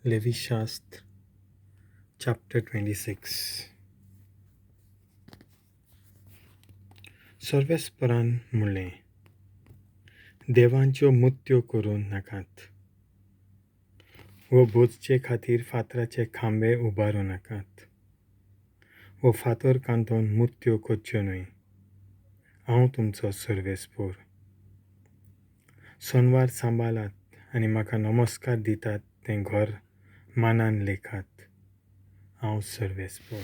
Leviticus chapter 26. सर्वेस्परान म्हणलें, देवांच्यो मुत्यो करूंक नाकात, वो बोजचे खातीर फातराचे खांबे उबारूं नाकात, वो फातर कांतून मुत्यो करच्यो न्हय. हांव तुमचो सर्वेस्पोर. सोनवार सांबाळात आनी म्हाका नमस्कार दितात तें घर मानान लेखात. हांव सर्वेस्पोर.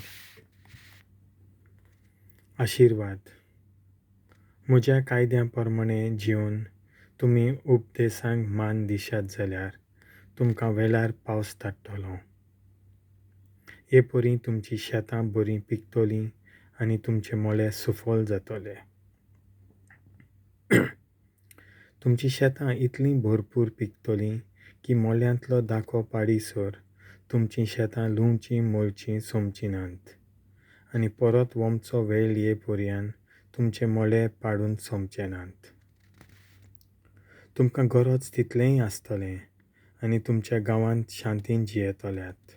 आशिर्वाद. म्हज्या कायद्यां प्रमाणें जिवन तुमी उपदेसांक मान दिशात जाल्यार तुमकां वेळार पावस धाडटलो. हे परी तुमचीं शेतां बरीं पिकतलीं आनी तुमचे मोळे सुफल जातले. तुमचीं शेतां इतलीं भरपूर पिकतलीं की मोल्यांतलो दाखो पाडीसर तुमचीं शेतां लुंवचीं मोलचीं सोमचीं नात, आनी परत वोमचो वेळ ये पर्यान तुमचे मोळे पाडून सोमचे नात. तुमकां गरज तितलेंय आसतलें आनी तुमच्या गांवांत शांतीन जियेतल्यात.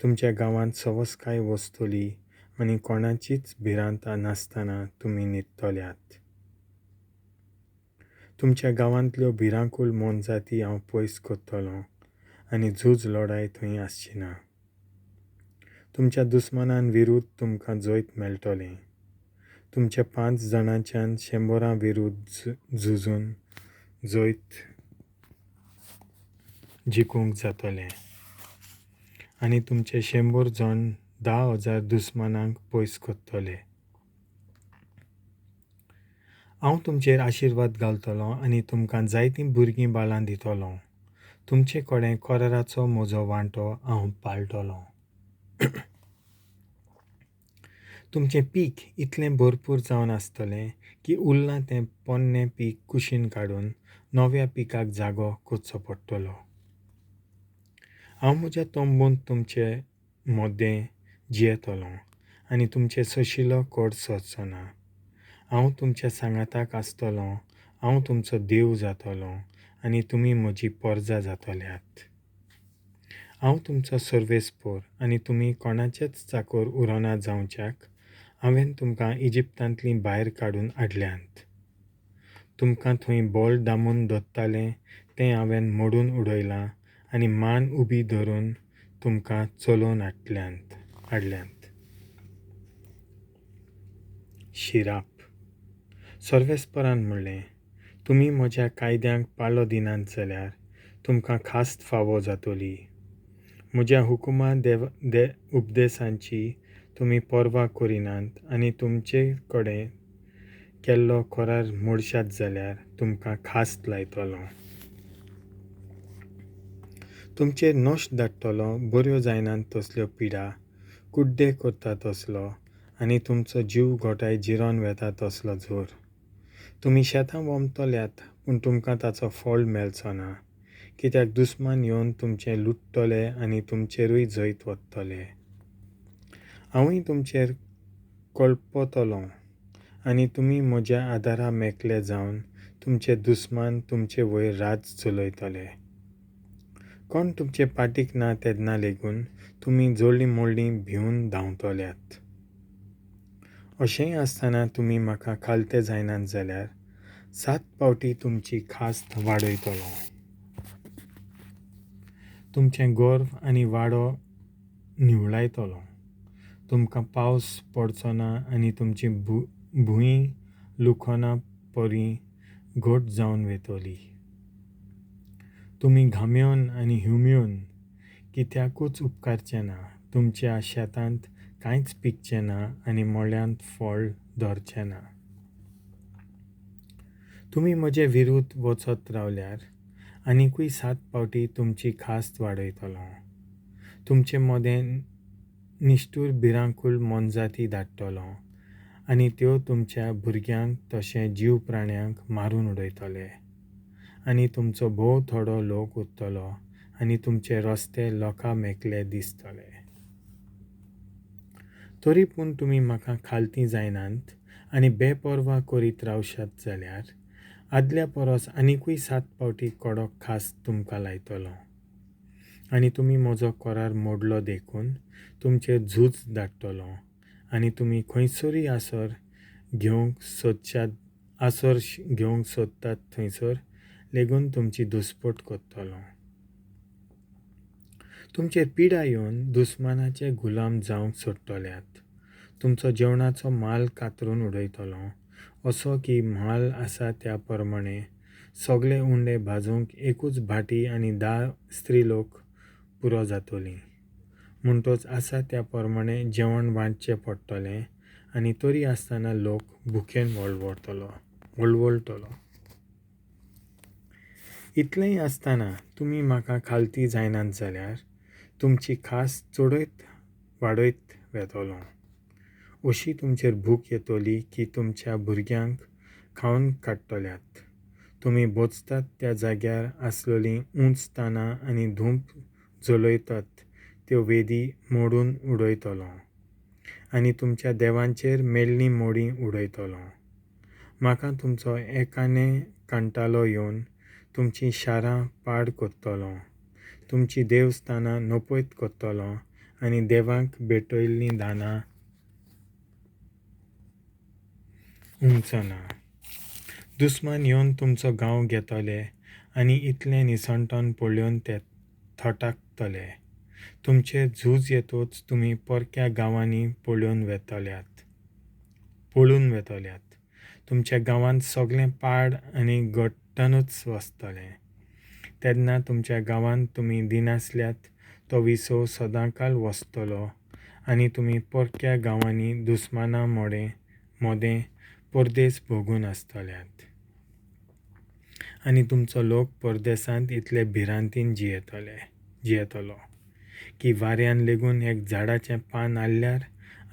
तुमच्या गांवांत सवस्काय वसतली आनी कोणाचीच भिरांत नासतना तुमी न्हिदतल्यात. तुमच्या गांवांतल्यो भिरांकूळ मोनजाती हांव पयस करतलों आनी झूज लढाय थंय आसची ना. तुमच्या दुस्मानां विरुद्ध तुमकां जैत मेळटलें. तुमच्या 5 जाणांच्यान 100 विरुद्ध झुजून जैत जिखूंक जातलें, आनी तुमचे 100 जण 10,000 दुस्मानांक पयस करतले. हांव तुमचेर आशिर्वाद घालतलों आनी तुमकां जायतीं भुरगीं बाळां दितलों. तुमचे कडेन कोराराचो म्हजो वांटो हांव पाळटलों. तुमचें पीक इतलें भरपूर जावन आसतलें की उरलां तें पोन्नें पीक कुशीन काडून नव्या पिकाक जागो करचो पडटलो. हांव म्हज्या तोंबून तुमचे मोदें जियेतलों आनी तुमचे सशिलो कोड सोंसचो ना. हांव तुमच्या सांगाताक आसतलों, हांव तुमचो देव जातलों आनी तुमी म्हजी परजा जातल्यात. हांव तुमचो सर्वेस्पोर आनी तुमी कोणाचेच चाकर उरोना जावच्याक हांवें तुमकां इजिप्तांतलीं भायर काडून हाडल्यांत. तुमकां थंय बोल दामून दवरतालें तें हांवें मोडून उडयलां आनी मान उबी धरून तुमकां चलोवन हाडल्यांत. शिराप. सर्वेस्परान म्हणलें, तुमी म्हज्या कायद्यांक पाळो दिनात जाल्यार तुमकां खास्त फावो जातली. म्हज्या हुकुमा उपदेसांची तुमी परवा करिनात आनी तुमचे कडेन केल्लो करार मोडशात जाल्यार तुमकां खास्त लायतलो. तुमचेर नश्ट धाडटलो बऱ्यो जायनात तसल्यो पिडा, कुड्डे करता तसलो आनी तुमचो जीव गोठाय जिरोन वेता तसलो जोर. तुमी शेतां वोमतल्यात पूण तुमकां ताचो फळ मेळचो ना, कित्याक दुस्मान येवन तुमचें लुट्टले आनी तुमचेरूय जैत वतले. हांवूय तुमचेर कळपतलों आनी तुमी म्हज्या आदारा मेकळे जावन तुमचे दुस्मान तुमचे वयर राज चलयतले. कोण तुमचे पाटीक ना तेदना लेगून तुमी जोडलीं मोडलीं भिवन धांवतल्यात. अशेंय आसतना तुमी म्हाका खालते जायनात जाल्यार 7 पावटी तुमची खास्त वाडयतलो. तुमचें गर्व आनी वाडो निवळायतलो. तुमकां पावस पडचो ना आनी तुमची भूंय लुखोना परी घट जावन वेतली. तुमी घाम्योन आनी हुम्योन कित्याकूच उपकारचे ना. तुमच्या शेतांत कांयच पिकचें ना आनी मोळ्यांत फळ धरचें ना. तुमी म्हजे विरुद्ध वचत रावल्यार आनीकूय 7 पावटी तुमची खास्त वाडयतलो. तुमचे मोदें निश्ठूर भिरांकूळ मोनजाती धाडटलो आनी त्यो तुमच्या भुरग्यांक तशें जीव प्राण्यांक मारून उडयतले. आनी तुमचो भोव थोडो लोक उरतलो आनी तुमचे रस्ते लोकां मेकळे दिसतले. तरी पूण तुमी म्हाका खालतीं जायनात आनी बेपरवा करीत रावशात जाल्यार आदल्या परस आनीकूय 7 पावटी कडक खास्त तुमकां लायतलो. आनी तुमी म्हजो करार मोडलो देखून तुमचेर झूज धाडटलो आनी तुमी खंयसरूय घेवंक सोदतात थंयसर लेगून तुमची दुस्पट करतलो. तुमचेर पिडा येवन दुस्मानाचे गुलाम जावंक सोडटल्यात. तुमचो जेवणाचो माल कातरून उडयतलो, असो की म्हाल आसा त्या प्रमाणे सगळे उंडे भाजूंक एकूच भाटी आनी 10 स्त्रीलोक पुरो जातलीं. म्हणटच आसा त्या प्रमाणे जेवण वांटचें पडटलें आनी तरी आसतना लोक भुकेन वळवळटलो. इतलेंय आसतना तुमी म्हाका खालती जायनात जाल्यार तुमची खास चडयत वाडयत वेतलो. अशी तुमचेर भूक येतली की तुमच्या भुरग्यांक खावन काडटल्यात. तुमी बोचतात त्या जाग्यार आसलेलीं उंच तानां आनी धूप जलयतात त्यो वेदी मोडून उडयतलो आनी तुमच्या देवांचेर मेल्लीं मोडीं उडयतलो. म्हाका तुमचो एकाने कांटालो येवन तुमचीं शारां पाड करतलो, तुमचीं देवस्थानां नपयत करतलो आनी देवांक भेटयल्लीं दानां उंचना. दुस्मान येवन तुमचो गांव घेतले आनी इतलें निसणटोन पळोवन ते थटाकतले. तुमचेर झूज येतच तुमी परक्या गांवांनी पळून वेतल्यात. तुमच्या गांवांत सगळें पाड आनी गट्टानूच वसतलें. तेन्ना तुमच्या गांवांत तुमी दिनासल्यात तो विसव सदांकाल वसतलो आनी तुमी परक्या गांवांनी दुस्मानां मोदें परदेस भोगून आसतल्यात. आनी तुमचो लोक परदेसांत इतले भिरांतीन जियेतलो की वाऱ्यान लेगून एक झाडाचें पान आयल्यार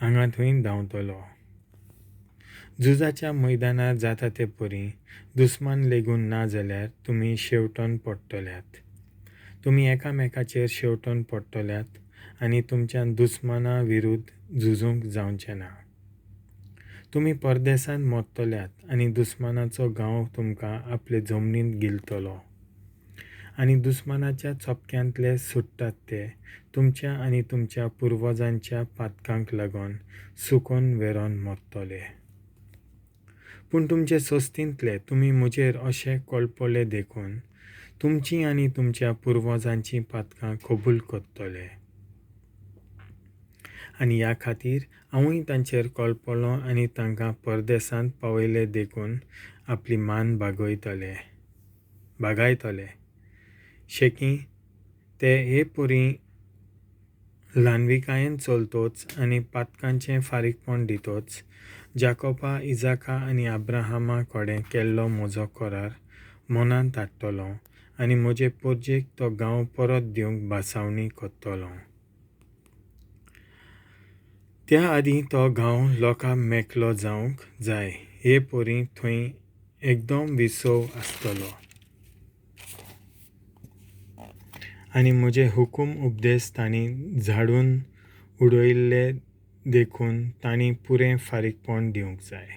हांगा थंय धांवतलो. झुजाच्या मैदानार जाता ते परी दुस्मान लेगून ना जाल्यार तुमी शेवटोन पडटल्यात. तुमी एकामेकाचेर शेवटोन पडटल्यात आनी तुमच्या दुस्माना विरुद्ध झुजूंक जावचें ना. तुमी परदेसांत मरतल्यात आनी दुस्मानाचो गांव तुमकां आपले जमनींत गिलतलो आनी दुस्मानाच्या चपक्यांतले सुट्टात ते तुमच्या आनी तुमच्या पुर्वजांच्या पातकांक लागून सुकोन वेरोन मरतले. पूण तुमचे सोस्तींतले तुमी म्हजेर अशें कळपले देखून तुमचीं आनी तुमच्या पुर्वजांचीं पातकां कबूल करतले. आनी ह्या खातीर हांवूय तांचेर कळपलों आनी तांकां परदेसांत पावयले देखून आपली मान बागायतले. शेकी ते हे परी ल्हानविकायेन चलतोच आनी पातकांचें फारीकपण दितोच जाकोबा, इजाका आनी अब्राहमा कडेन केल्लो म्हजो करार मनांत हाडटलो आनी म्हजे पोरजेक तो गांव परत दिवंक भासावणी करतलो. त्या आदीं तो गांव लोकां मेकळो जावंक जाय हे परी थंय एकदम विसव आसतलो आनी म्हजे हुकूम उपदेश तांणी झाडून उडयल्ले देखून तांणी पुरें फारीकपण दिवंक जाय.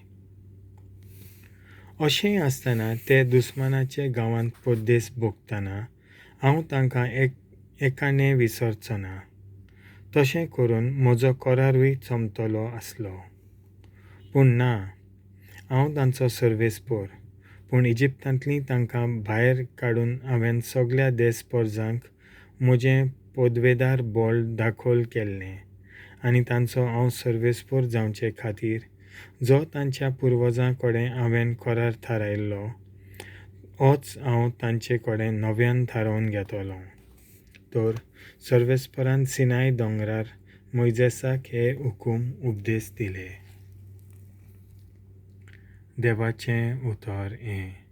अशेंय आसतना ते दुस्मानाचे गांवांत परदेस भोगतना हांव तांकां एकाने विसरचो ना. तशें करून म्हजो करारूय चंबतलो आसलो. पूण ना, हांव तांचो सर्वेस्पर. पूण इजिप्तांतलीं तांकां भायर काडून हांवें सगळ्या देसपर्जांक म्हजें पदवेदार बोळ दाखोल केल्लें आनी तांचो हांव सर्वेस्पर जावचे खातीर जो तांच्या पुर्वजां कडेन हांवें करार थारायल्लो होच हांव तांचे कडेन नव्यान थारावन घेतलो. तर सर्वेस्परान सिनाय दोंगरार मोइजेसाक हे हुकूम उपदेश दिले. देवाचें उतर हें.